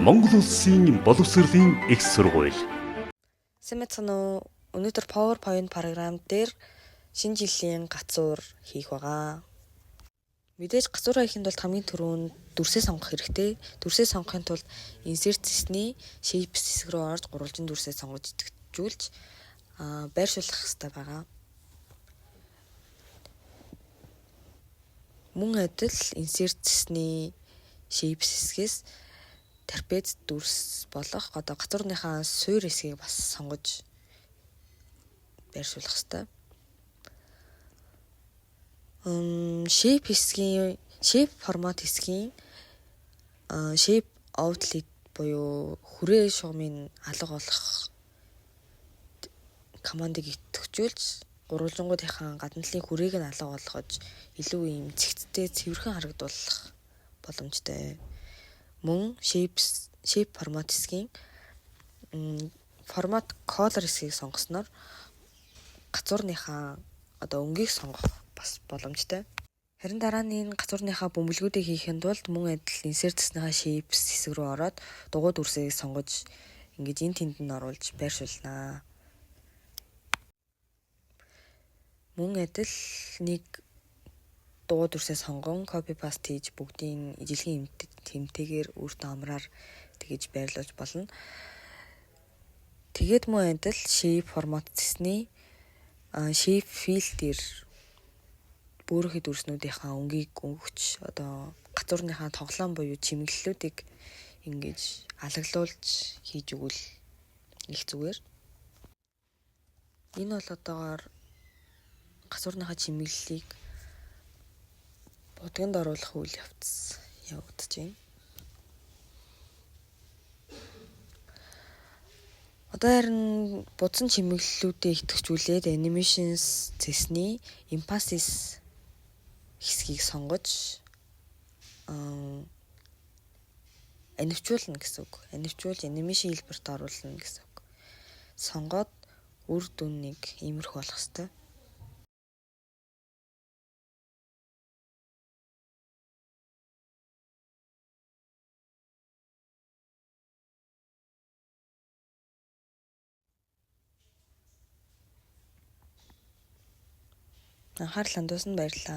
Монгол Улсын боловсролын их сургууль. Сайн байна уу? Өнөөдөр PowerPoint програм дээр шинэ жилийн гацуур хийх байгаа. Мэдээж гацуураа хийхэд бол хамгийн түрүүнд дүрсээ сонгох хэрэгтэй. Дүрсээ сонгохын тулд insert засны shapes хэсэг рүү орж гурвалжин дүрсээ сонгож идэвхжүүлж байршуулах хэрэгтэй байгаа. Мөн адил insert засны shapes хэсгээс трапез дүрс болох одоо гацуурныхаа суур хэсгийг бас сонгож байршуулах хэрэгтэй. Shape формат хэсгийн shape outlet буюу хүрээ шугамын алга болох командыг идэвхжүүлж гурвалжингуудынхаа гадна талын хүрээг нь алга болгож илүү ийм цэгцтэй цэвэрхэн харагдуулах боломжтой. Мөн shape формат хэсгийн формат color хэсгийг сонгосноор гацуурныхаа одоо өнгийг сонгох бас боломжтой. Харин дараа нь энэ гацуурныхаа бөмбөлгүүдийг хийхэд тулд мөн адил insert засныхаа shapes хэсэг рүү ороод дугуй дүрсээ сонгож ингэж энэ тэнд нь оруулж байршуулнаа. Мөн адил нэг дугуй дүрсээ сонгон copy paste хийж бүгдийн ижилхэн тэмтэйгээр өөртөө амраар тэгэж байрлуулж болно. Тэгээд мөн адил shape формат засны shape fill дээр бүөрхий дүрснүүдийнхаа өнгийг өнгөч одоо гацуурныхаа тоглоом буюу чимэглэлүүдийг ингэж алаглуулж хийж өгвөл их зүгээр. Энэ бол одоогоор гацуурныхаа чимэглэлийг будганд оруулах үйл явц явагдаж байна. Одоо харин будсан чимэглэлүүдээ идэвхжүүлээд animations засны emphasis хэсгийг сонгож анивчуулна гэсэн үг. Анивчуулж animation хэлбэрт оруулна гэсэн үг. Сонгоод үр дүннийг иймэрхүү болох ёстой. Анхаарал хандуулсанд баярлалаа.